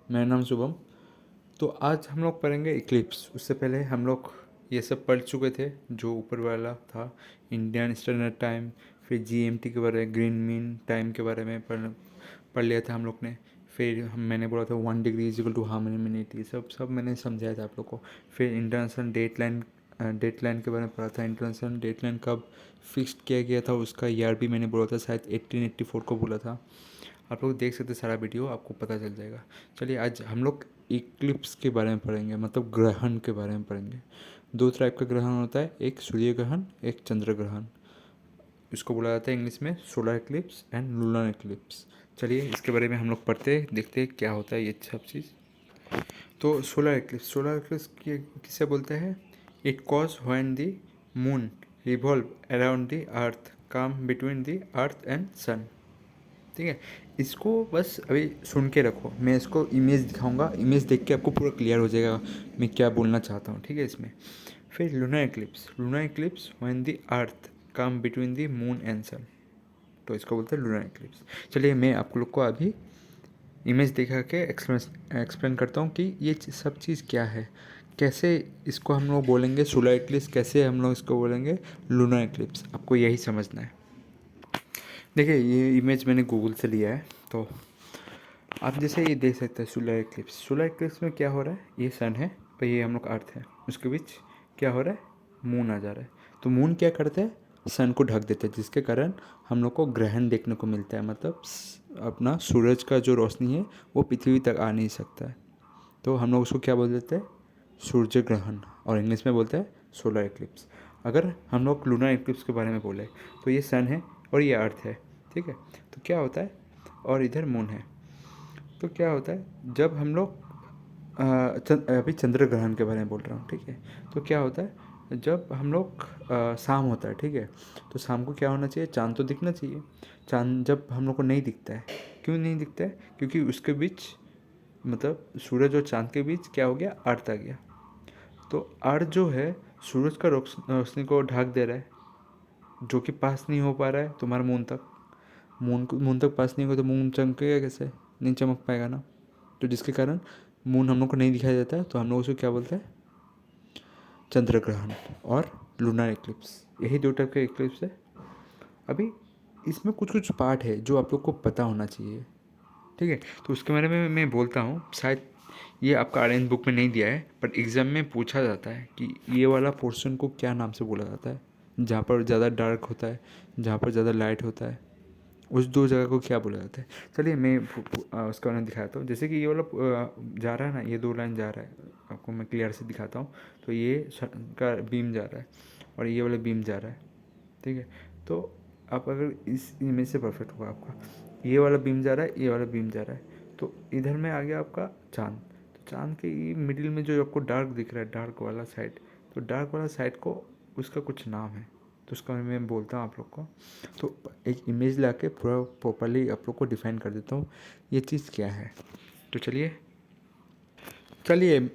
मेरा नाम शुभम। तो आज हम लोग पढ़ेंगे इक्लिप्स। उससे पहले हम लोग ये सब पढ़ चुके थे, जो ऊपर वाला था इंडियन स्टैंडर्ड टाइम, फिर जीएमटी के बारे में, ग्रीन मीन टाइम के बारे में पढ़ लिया था हम लोग ने। फिर मैंने बोला था 1 degree is equal to how many minute, ये सब मैंने समझाया था आप लोग को। फिर इंटरनेशनल डेट लाइन के बारे में पढ़ा था। इंटरनेशनल डेट लाइन कब फिक्स्ड किया गया था उसका ईयर भी मैंने बोला था, शायद 1884 को बोला था। आप लोग देख सकते सारा वीडियो, आपको पता चल जाएगा। चलिए आज हम लोग इक्लिप्स के बारे में पढ़ेंगे, मतलब ग्रहण के बारे में पढ़ेंगे। दो टाइप का ग्रहण होता है, एक सूर्य ग्रहण, एक चंद्र ग्रहण। इसको बोला जाता है इंग्लिश में solar Eclipse and lunar Eclipse. चलिए इसके बारे में हम लोग पढ़ते देखते हैं क्या होता है ये सब चीज़। तो सोलर इक्लिप्स किसे बोलते हैं? It cause when the moon revolve around the earth come between the earth and sun. ठीक है, इसको बस अभी सुन के रखो, मैं इसको इमेज दिखाऊंगा, इमेज देख के आपको पूरा क्लियर हो जाएगा मैं क्या बोलना चाहता हूँ। ठीक है, इसमें फिर lunar eclipse when the earth come between the moon and sun, तो इसको बोलते हैं लूनर इक्लिप्स। चलिए मैं आप लोग को अभी इमेज दिखा के एक्सप्लेन करता हूँ कि ये सब चीज़ क्या है, कैसे इसको हम लोग बोलेंगे सोलर इक्लिप्स, कैसे हम लोग इसको बोलेंगे लूनर इक्लिप्स। आपको यही समझना है। देखिए ये इमेज मैंने गूगल से लिया है, तो आप जैसे ये देख सकते हैं सोलर इक्लिप्स में क्या हो रहा है, ये सन है और ये हम लोग अर्थ है, उसके बीच क्या हो रहा है, मून आ जा रहा है। तो मून क्या करते हैं, सन को ढक देते हैं, जिसके कारण हम लोग को ग्रहण देखने को मिलता है। मतलब अपना सूरज का जो रोशनी है वो पृथ्वी तक आ नहीं सकता है, तो हम लोग उसको क्या बोल देते हैं, सूर्य ग्रहण, और इंग्लिश में बोलते हैं सोलर इक्लिप्स। अगर हम लोग लूनर इक्लिप्स के बारे में बोले तो ये सन है और ये अर्थ है। ठीक है, तो क्या होता है, और इधर मून है। तो क्या होता है जब हम लोग अभी चंद्र ग्रहण के बारे में बोल रहा हूँ। ठीक है, तो क्या होता है जब हम लोग शाम होता है, ठीक है, तो शाम को क्या होना चाहिए, चांद तो दिखना चाहिए। चांद जब हम लोग को नहीं दिखता है, क्यों नहीं दिखता है, क्योंकि उसके बीच, मतलब सूरज और चांद के बीच क्या हो गया, अर्थ आ गया। तो अर्थ जो है सूरज का रोशनी को ढक दे रहा है, जो कि पास नहीं हो पा रहा है तुम्हारे मून तक। मून तक पास नहीं होगा तो मून चमकेगा कैसे, नहीं चमक पाएगा ना। तो जिसके कारण मून हम लोग को नहीं दिखाई देता है, तो हम लोग उसको क्या बोलते हैं, चंद्र ग्रहण और लूनर इक्लिप्स। यही दो टाइप के इक्लिप्स है। अभी इसमें कुछ कुछ पार्ट है जो आप लोग को पता होना चाहिए। ठीक है, तो उसके बारे में मैं बोलता हूँ। शायद ये आपका ऑरेंज बुक में नहीं दिया है, बट एग्ज़ाम में पूछा जाता है कि ये वाला पोर्शन को क्या नाम से बोला जाता है, जहाँ पर ज़्यादा डार्क होता है, जहाँ पर ज़्यादा लाइट होता है, उस दो जगह को क्या बोला जाता है। चलिए मैं उसका उन्हें दिखाता हूँ। जैसे कि ये वाला जा रहा है ना, ये दो लाइन जा रहा है, आपको मैं क्लियर से दिखाता हूँ। तो ये का बीम जा रहा है और ये वाला बीम जा रहा है। ठीक है, तो आप अगर इस इमेज से परफेक्ट होगा आपका, ये वाला बीम जा रहा है, ये वाला बीम जा रहा है, तो इधर में आ गया आपका चांद। तो चांद के मिडिल में जो आपको डार्क दिख रहा है, डार्क वाला साइड, तो डार्क वाला साइड को उसका कुछ नाम है, तो उसका मैं बोलता हूँ आप लोग को। तो एक इमेज ला के पूरा प्रॉपरली आप लोग को डिफाइन कर देता हूँ ये चीज़ क्या है। तो चलिए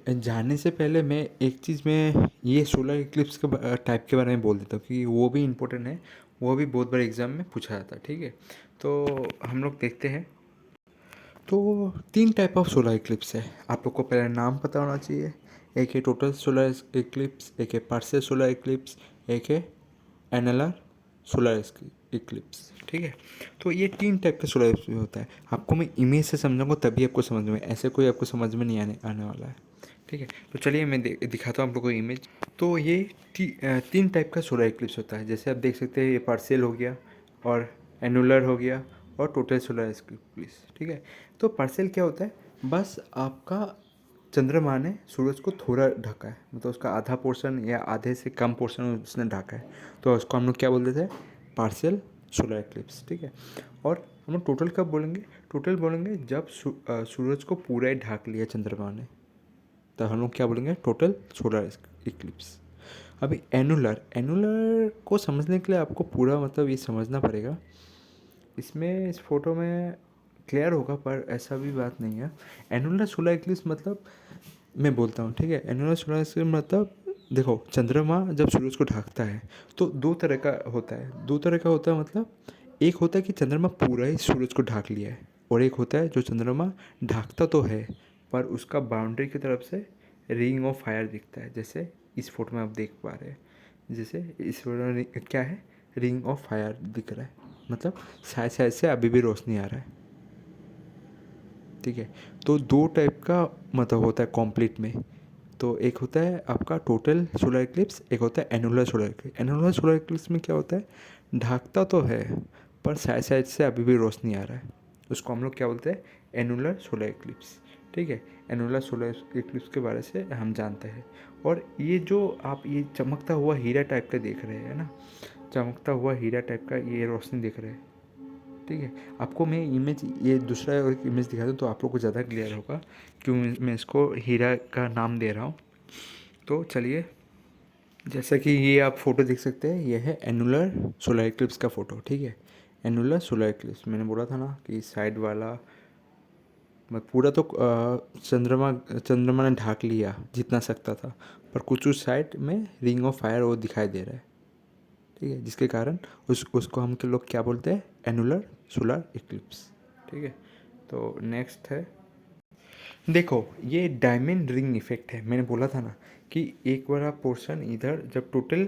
जानने से पहले मैं एक चीज़ में ये सोलर इक्लिप्स के टाइप के बारे में बोल देता हूँ, क्योंकि वो भी इम्पोर्टेंट है, वो भी बहुत बार एग्ज़ाम में पूछा जाता है। ठीक है, तो हम लोग देखते हैं। तो 3 टाइप ऑफ सोलर इक्लिप्स है, आप लोग को पहले नाम पता होना चाहिए। एक है टोटल सोलर इक्लिप्स, एक है पार्शियल सोलर इक्लिप्स, एक है एनएलआर सोलर इक्लिप्स। ठीक है, तो ये 3 टाइप का सोलर इक्लिप्स होता है। आपको मैं इमेज से समझाऊंगा तभी आपको समझ में, ऐसे कोई आपको समझ में नहीं आने वाला है। ठीक है, तो चलिए मैं दिखाता हूँ आप लोग को इमेज। तो ये 3 टाइप का सोलर इक्लिप्स होता है। जैसे आप देख सकते हैं, ये पार्शियल हो गया और एनुलर हो गया और टोटल सोलर इक्लिप्स। ठीक है, तो पार्शियल क्या होता है, बस आपका चंद्रमा ने सूरज को थोड़ा ढका है, मतलब उसका आधा पोर्शन या आधे से कम पोर्शन उसने ढका है, तो उसको हम लोग क्या बोल देते हैं, पार्शियल सोलर इक्लिप्स। ठीक है, और हम लोग टोटल कब बोलेंगे, टोटल बोलेंगे जब सूरज को पूरा ही ढक लिया चंद्रमा ने, तो हम लोग क्या बोलेंगे, टोटल सोलर इक्लिप्स। अभी एनुलर एनुलर को समझने के लिए आपको पूरा मतलब ये समझना पड़ेगा। इसमें इस फोटो में क्लियर होगा, पर ऐसा भी बात नहीं है। एनुलर सोलर इक्लिप्स मतलब, मैं बोलता हूँ, ठीक है, एनुलर सोलर इक्लिप्स मतलब देखो, चंद्रमा जब सूरज को ढकता है तो दो तरह का होता है, मतलब एक होता है कि चंद्रमा पूरा ही सूरज को ढक लिया है, और एक होता है जो चंद्रमा ढकता तो है पर उसका बाउंड्री की तरफ से रिंग ऑफ फायर दिखता है, जैसे इस फोटो में आप देख पा रहे हैं। जैसे इस फोटो में क्या है, रिंग ऑफ फायर दिख रहा है, मतलब साइड साइड से अभी भी रोशनी आ रहा है। ठीक है, तो दो टाइप का मतलब होता है कॉम्प्लीट में। तो एक होता है आपका टोटल सोलर इक्लिप्स, एक होता है annular solar Eclipse. Annular solar Eclipse में क्या होता है, ढाकता तो है पर साइड साइड से अभी भी रोशनी आ रहा है, उसको हम लोग क्या बोलते हैं, एनुलर सोलर इक्लिप्स। ठीक है, एनुलर सोलर इक्लिप्स के बारे से हम जानते हैं। और ये जो आप ये चमकता हुआ हीरा टाइप का देख रहे हैं ना, चमकता हुआ हीरा टाइप का ये रोशनी दिख रहा है। ठीक है, आपको मैं इमेज ये दूसरा और एक इमेज दिखा दूँ तो आप लोग को ज़्यादा क्लियर होगा, क्यों मैं इसको हीरा का नाम दे रहा हूँ। तो चलिए, जैसा कि ये आप फोटो देख सकते हैं, ये है एनुलर सोलर इक्लिप्स का फ़ोटो। ठीक है, एनुलर सोलर इक्लिप्स मैंने बोला था ना कि साइड वाला मैं पूरा तो चंद्रमा ने ढाक लिया जितना सकता था, पर कुछ उस साइड में रिंग ऑफ फायर वो दिखाई दे रहा है। ठीक है, जिसके कारण उसको हम के लोग क्या बोलते हैं, एनुलर सोलर इक्लिप्स। ठीक है, तो नेक्स्ट है, देखो ये डायमंड रिंग इफेक्ट है। मैंने बोला था ना कि एक बड़ा पोर्शन इधर जब टोटल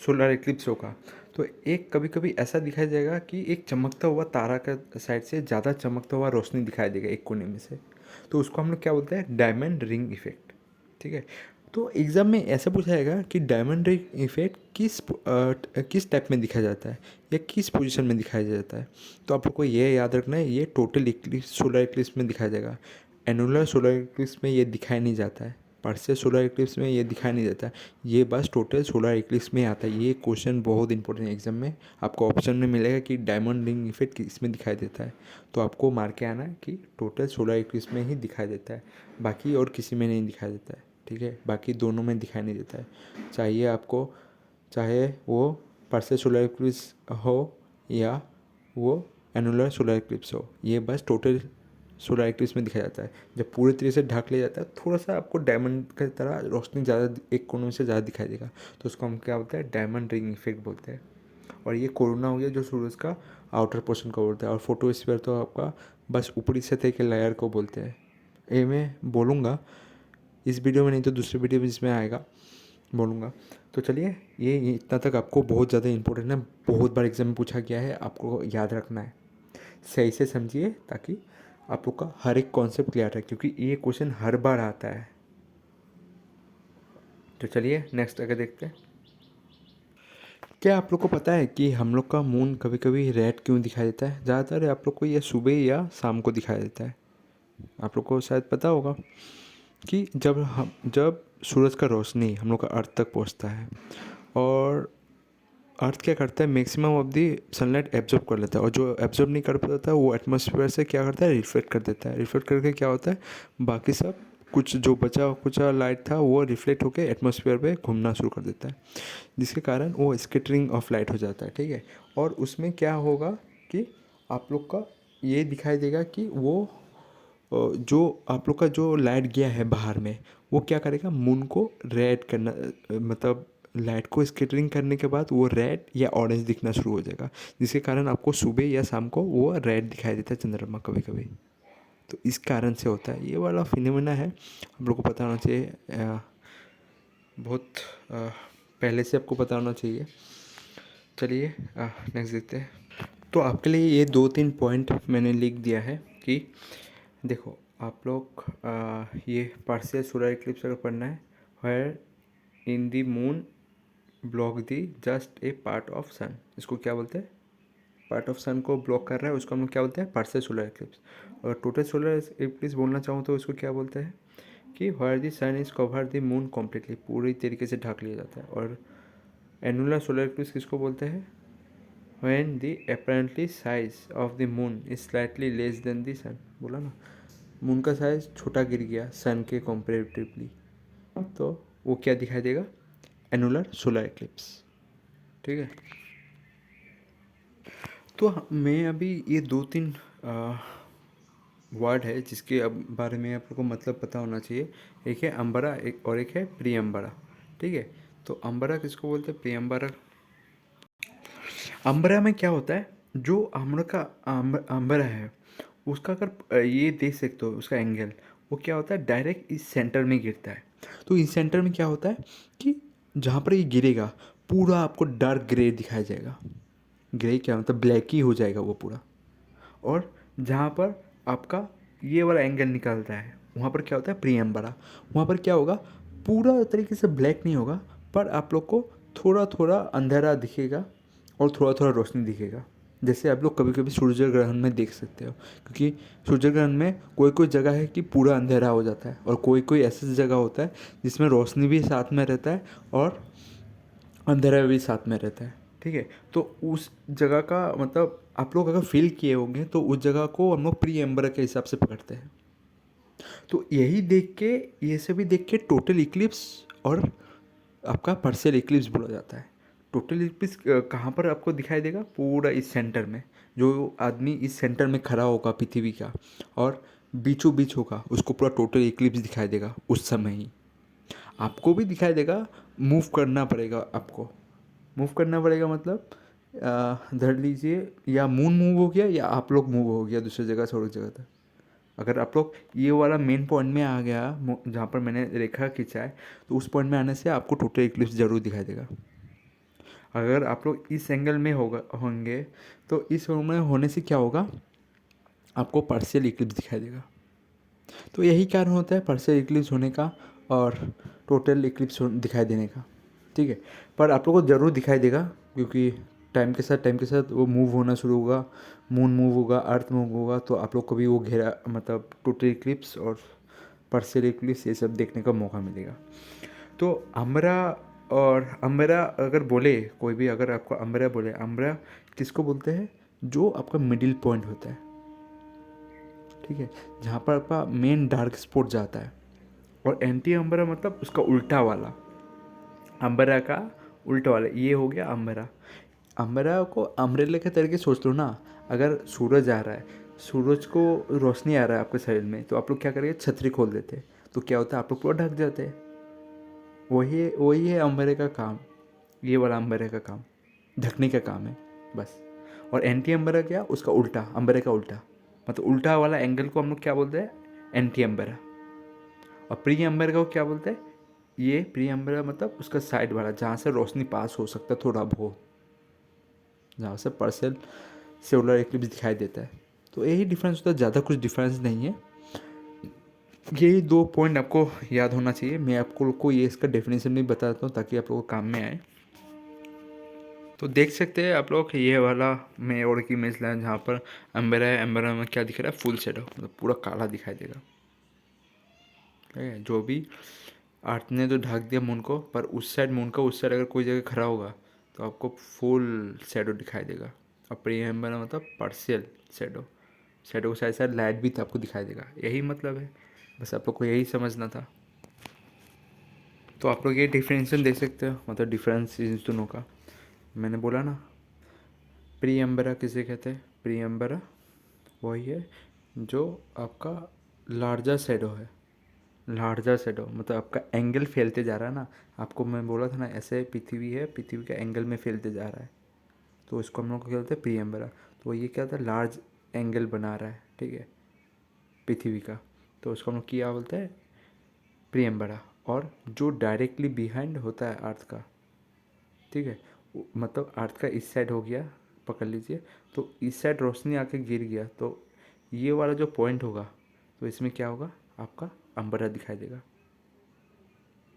सोलर इक्लिप्स होगा तो एक कभी कभी ऐसा दिखाई देगा कि एक चमकता हुआ तारा का साइड से ज़्यादा चमकता हुआ रोशनी दिखाई देगा एक कोने में से, तो उसको हम लोग क्या बोलते हैं, डायमंड रिंग इफेक्ट। ठीक है, तो एग्ज़ाम में ऐसा पूछा जाएगा कि डायमंड रिंग इफेक्ट किस टाइप में दिखाया जाता है या किस पोजीशन में दिखाया जाता है। तो आप लोग को ये याद रखना है, ये टोटल इक्लिप्स सोलर इक्लिप्स में दिखाया जाएगा। एनुलर सोलर इक्लिप्स में ये दिखाई नहीं जाता है, पार्शियल सोलर इक्लिप्स में ये दिखाई नहीं देता है, ये बस टोटल सोलर इक्लिप्स में आता है। ये क्वेश्चन बहुत इंपॉर्टेंट है एग्जाम में, आपको ऑप्शन में मिलेगा कि डायमंड रिंग इफेक्ट इसमें दिखाई देता है, तो आपको मार के आना है कि टोटल सोलर इक्लिप्स में ही दिखाई देता है, बाकी और किसी में नहीं दिखाई देता है। ठीक है, बाकी दोनों में दिखाई नहीं देता है, चाहिए आपको, चाहे वो पार्शियल सोलर इक्लिप्स हो या वो एनुलर सोलर इक्लिप्स हो, ये बस टोटल सोलर इक्लिप्स में दिखाया जाता है। जब पूरे तरीके से ढक लिया जाता है थोड़ा सा आपको डायमंड की तरह रोशनी ज़्यादा एक कोनों से ज़्यादा दिखाई देगा, तो उसको हम क्या बोलते हैं, डायमंड रिंग इफेक्ट बोलते हैं। और ये कोरोना हो गया जो सूरज का आउटर पोर्शन को बोलते हैं, और फोटोस्फीयर तो आपका बस ऊपरी सतह के लेयर को बोलते हैं। ये मैं बोलूँगा इस वीडियो में, नहीं तो दूसरे वीडियो में जिसमें आएगा बोलूँगा। तो चलिए, ये इतना तक आपको बहुत ज़्यादा इंपॉर्टेंट है, बहुत बार एग्जाम में पूछा गया है, आपको याद रखना है, सही से समझिए ताकि आप लोग का हर एक कॉन्सेप्ट क्लियर है, क्योंकि ये क्वेश्चन हर बार आता है। तो चलिए नेक्स्ट आगे देखते हैं। क्या आप लोग को पता है कि हम लोग का मून कभी कभी रेड क्यों दिखाई देता है? ज़्यादातर आप लोग को ये सुबह या शाम को दिखाई देता है। आप लोग को शायद पता होगा कि जब सूरज का रोशनी हम लोग का अर्थ तक पहुंचता है, और अर्थ क्या करता है, maximum of the sunlight absorb कर लेता है, और जो एब्जॉर्ब नहीं कर पाता है वो एटमॉस्फेयर से क्या करता है, रिफ्लेक्ट कर देता है। रिफ्लेक्ट करके क्या होता है, बाकी सब कुछ जो बचा कुछ लाइट था वो रिफ्लेक्ट होकर एटमॉस्फेयर पे घूमना शुरू कर देता है, जिसके कारण वो स्कैटरिंग ऑफ लाइट हो जाता है। ठीक है, और उसमें क्या होगा कि आप लोग का ये दिखाई देगा कि वो जो आप लोग का जो लाइट गया है बाहर में, वो क्या करेगा, मून को रेड करना, मतलब लाइट को स्कैटरिंग करने के बाद वो रेड या ऑरेंज दिखना शुरू हो जाएगा, जिसके कारण आपको सुबह या शाम को वो रेड दिखाई देता है चंद्रमा कभी कभी। तो इस कारण से होता है, ये वाला फिनोमेना है, हम लोग को पता होना चाहिए, बहुत पहले से आपको पता होना चाहिए। चलिए नेक्स्ट देखते हैं। तो आपके लिए ये 2-3 पॉइंट मैंने लिख दिया है कि देखो आप लोग ये पार्शियल सोलर इक्लिप्स अगर पढ़ना है, where in the moon block the just a part of sun, इसको क्या बोलते हैं, पार्ट ऑफ सन को ब्लॉक कर रहा है उसको हम लोग क्या बोलते हैं, पार्शियल सोलर इक्लिप्स। और टोटल सोलर इक्लिप्स बोलना चाहूँ तो उसको क्या बोलते हैं कि where the sun is cover the moon completely, पूरी तरीके से ढक लिया जाता है। और एनुलर सोलर इक्लिप्स किसको बोलते हैं, when the apparently size of the moon is slightly less than the sun, बोला ना, मून का साइज छोटा गिर गया सन के कंपेरेटिवली, तो वो क्या दिखाई देगा, एनुलर सोलर इक्लिप्स। ठीक है, तो मैं अभी ये 2-3 वर्ड है जिसके अब बारे में आप लोग को मतलब पता होना चाहिए। एक है अम्बरा, एक और एक है प्रियम्बरा। ठीक है, तो अम्बरा किसको बोलते हैं, प्रियम्बरा। अम्बरा में क्या होता है, जो हम लोग का अम्बरा है उसका अगर ये देख सकते हो उसका एंगल, वो क्या होता है, डायरेक्ट इस सेंटर में गिरता है। तो इस सेंटर में क्या होता है कि जहाँ पर ये गिरेगा पूरा आपको डार्क ग्रे दिखाया जाएगा। ग्रे क्या मतलब ब्लैक ही हो जाएगा वो पूरा। और जहाँ पर आपका ये वाला एंगल निकलता है वहाँ पर क्या होता है, प्रियम्बरा। वहाँ पर क्या होगा, पूरा तरीके से ब्लैक नहीं होगा, पर आप लोग को थोड़ा थोड़ा अंधेरा दिखेगा और थोड़ा थोड़ा रोशनी दिखेगा। जैसे आप लोग कभी कभी सूर्य ग्रहण में देख सकते हो, क्योंकि सूर्य ग्रहण में कोई कोई जगह है कि पूरा अंधेरा हो जाता है, और कोई कोई ऐसी जगह होता है जिसमें रोशनी भी साथ में रहता है और अंधेरा भी साथ में रहता है। ठीक है, तो उस जगह का मतलब आप लोग अगर फील किए होंगे तो उस जगह को हम लोग प्री एम्बर के हिसाब से पकड़ते हैं। तो यही देख के, ये सभी देख के टोटल इक्लिप्स और आपका पार्शियल इक्लिप्स बोला जाता है। टोटल इक्लिप्स कहाँ पर आपको दिखाई देगा, पूरा इस सेंटर में। जो आदमी इस सेंटर में खड़ा होगा पृथ्वी का और बीचों बीच होगा, उसको पूरा टोटल इक्लिप्स दिखाई देगा उस समय ही। आपको भी दिखाई देगा, मूव करना पड़ेगा आपको। मूव करना पड़ेगा मतलब धर लीजिए, या मून मूव हो गया या आप लोग मूव हो गया दूसरी जगह से और जगह तक। अगर आप लोग ये वाला मेन पॉइंट में आ गया जहाँ पर मैंने रेखा खींचा है, तो उस पॉइंट में आने से आपको टोटल इक्लिप्स जरूर दिखाई देगा। अगर आप लोग इस एंगल में होंगे तो इस एंगल में होने से क्या होगा, आपको पार्शियल इक्लिप्स दिखाई देगा। तो यही कारण होता है पार्शियल इक्लिप्स होने का और टोटल इक्लिप्स दिखाई देने का। ठीक है, पर आप लोगों को ज़रूर दिखाई देगा, क्योंकि टाइम के साथ वो मूव होना शुरू होगा। मून मूव होगा, अर्थ मूव होगा, तो आप लोग को भी वो घेरा मतलब टोटल इक्लिप्स और पार्शियल इक्लिप्स ये सब देखने का मौका मिलेगा। तो अम्बरा, और अम्बरा अगर बोले कोई भी, अगर आपको अम्बरा बोले, अम्बरा किसको बोलते हैं, जो आपका मिडिल पॉइंट होता है। ठीक है, जहाँ पर आपका मेन डार्क स्पॉट जाता है। और एंटी अम्बरा मतलब उसका उल्टा वाला, अम्बरा का उल्टा वाला, ये हो गया अम्बरा। अम्बरा को अम्ब्रेला के तरीके सोच लो ना। अगर सूरज आ रहा है, सूरज को रोशनी आ रहा है आपके शरीर में, तो आप लोग क्या करेंगे, छतरी खोल देते हैं, तो क्या होता है, आप लोग पूरा ढक जाते हैं। वही वही है अम्बरे का काम। ये वाला अम्बरे का काम ढकने का काम है बस। और एंटी अम्बरा क्या, उसका उल्टा, अम्बरे का उल्टा, मतलब उल्टा वाला एंगल को हम लोग क्या बोलते हैं, एंटी अम्बरा। और प्री अम्बरा को क्या बोलते हैं, ये प्री अम्बरा मतलब उसका साइड वाला, जहाँ से रोशनी पास हो सकता है थोड़ा बहुत, जहाँ से पार्शियल सोलर एक्लिप्स दिखाई देता है। तो यही डिफरेंस होता है, ज़्यादा कुछ डिफरेंस नहीं है। यही दो पॉइंट आपको याद होना चाहिए। मैं आपको ये इसका डेफिनेशन भी बताता हूँ ताकि आप लोगों को काम में आए। तो देख सकते हैं आप लोग, ये वाला मैं और की इमेज लाया जहाँ पर अम्बेरा है। अम्बेरा में क्या दिख रहा है, फुल शेडो, मतलब पूरा काला दिखाई देगा। ठीक है, जो भी अर्थ ने तो ढक दिया मून को, पर उस साइड मून का उस साइड अगर कोई जगह खड़ा होगा तो आपको फुल शेडो दिखाई देगा। और प्री एम्बेरा मतलब पार्शियल शेडो, शेडो के साथ साथ लाइट भी तो आपको दिखाई देगा। यही मतलब है, बस आप लोग को यही समझना था। तो आप लोग ये डिफरेंशियल देख सकते हो, मतलब डिफरेंस इन दोनों का। मैंने बोला ना, प्री एम्बेरा किसे कहते हैं, प्री एम्बेरा वही है जो आपका लार्जर शेडो है। लार्जर शेडो मतलब आपका एंगल फैलते जा रहा है ना। आपको मैं बोला था ना, ऐसे पृथ्वी है, पृथ्वी का एंगल में फैलते जा रहा है, तो इसको हम लोग क्या बोलते हैं, प्री एम्बेरा। तो ये क्या होता है, लार्ज एंगल बना रहा है, ठीक है, पृथ्वी का, तो उसको हम लोग क्या बोलते हैं, प्री एम्बेरा। और जो डायरेक्टली बिहाइंड होता है अर्थ का, ठीक है, मतलब अर्थ का इस साइड हो गया, पकड़ लीजिए, तो इस साइड रोशनी आके गिर गया, तो ये वाला जो पॉइंट होगा, तो इसमें क्या होगा, आपका अम्बरा दिखाई देगा।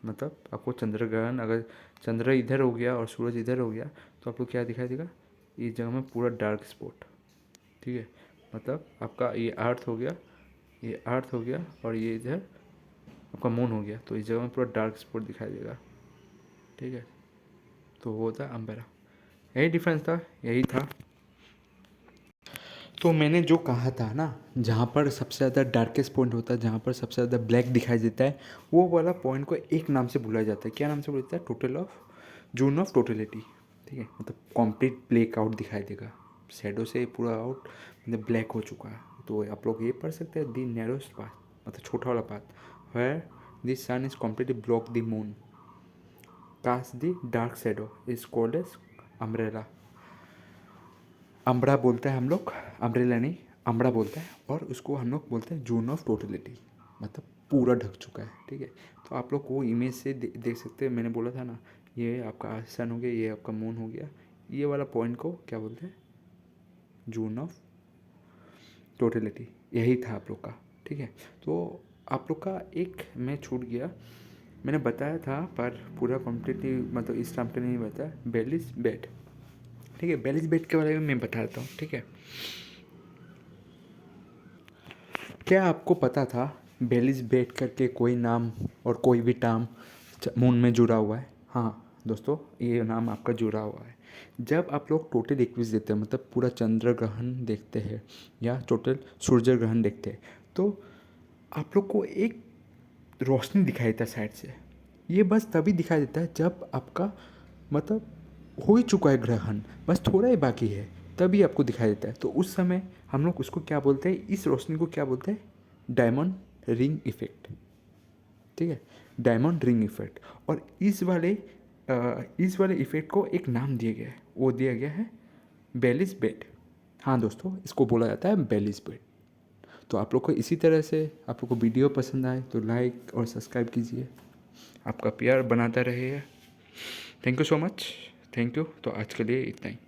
मतलब आपको चंद्र ग्रहण, अगर चंद्र इधर हो गया और सूरज इधर हो गया, तो आपको क्या दिखाई देगा, इस जगह में पूरा डार्क स्पॉट। ठीक है, मतलब आपका ये अर्थ हो गया, ये अर्थ हो गया, और ये इधर आपका मून हो गया, तो इस जगह में पूरा डार्क स्पॉट दिखाई देगा। ठीक है, तो वो होता है अम्बेरा। यही डिफरेंस था, यही था। तो मैंने जो कहा था ना, जहाँ पर सबसे ज़्यादा डार्केस्ट पॉइंट होता है, जहाँ पर सबसे ज़्यादा ब्लैक दिखाई देता है, वो वाला पॉइंट को एक नाम से बुलाया जाता है। क्या नाम से बुलाया जाता है, total of June of totality. ठीक है, मतलब कॉम्प्लीट ब्लैक आउट दिखाई देगा, शेडो से पूरा आउट मतलब ब्लैक हो चुका है। तो आप लोग ये पढ़ सकते हैं, दी नैरोस्ट पाथ मतलब छोटा वाला path, where the sun is completely block the moon, cast the dark shadow is called as umbrella. Umbra बोलते हैं हम लोग, अम्ब्रेला नहीं, अम्बरा बोलते हैं, और उसको हम लोग बोलते हैं जून ऑफ टोटलिटी। मतलब पूरा ढक चुका है, ठीक है। तो आप लोग वो इमेज से देख सकते हैं। मैंने बोला था ना, ये आपका सन हो गया, ये आपका मून हो गया, ये वाला पॉइंट को क्या बोलते हैं, जोन ऑफ टोटलिटी, यही था आप लोग का, ठीक है। तो आप लोग का एक मैं छूट गया, मैंने बताया था पर पूरा कम्प्लीटली मतलब इस टाइम पे नहीं बताया, बेलिस बेड, ठीक है। बेलिस बेड के बारे में मैं बता देता हूँ, ठीक है। क्या आपको पता था बेलिस बेड करके कोई नाम और कोई भी टर्म मून में जुड़ा हुआ है? हाँ दोस्तों, ये नाम आपका जुड़ा हुआ है। जब आप लोग टोटल इक्लिप्स देखते हैं, मतलब पूरा चंद्र ग्रहण देखते हैं या टोटल सूर्य ग्रहण देखते हैं, तो आप लोग को एक रोशनी दिखाई देता है साइड से। ये बस तभी दिखाई देता है जब आपका मतलब हो ही चुका है ग्रहण, बस थोड़ा ही बाकी है, तभी आपको दिखाई देता है। तो उस समय हम लोग उसको क्या बोलते हैं, इस रोशनी को क्या बोलते हैं, डायमंड रिंग इफेक्ट, ठीक है, डायमंड रिंग इफेक्ट। और इस वाले इफेक्ट को एक नाम दिया गया है, वो दिया गया है बेलिस बेड। हाँ दोस्तों, इसको बोला जाता है बेलिस बेड। तो आप लोग को इसी तरह से आप लोग को वीडियो पसंद आए तो लाइक और सब्सक्राइब कीजिए, आपका प्यार बनाता रहिए। Thank you so much, thank you. तो आज के लिए इतना ही।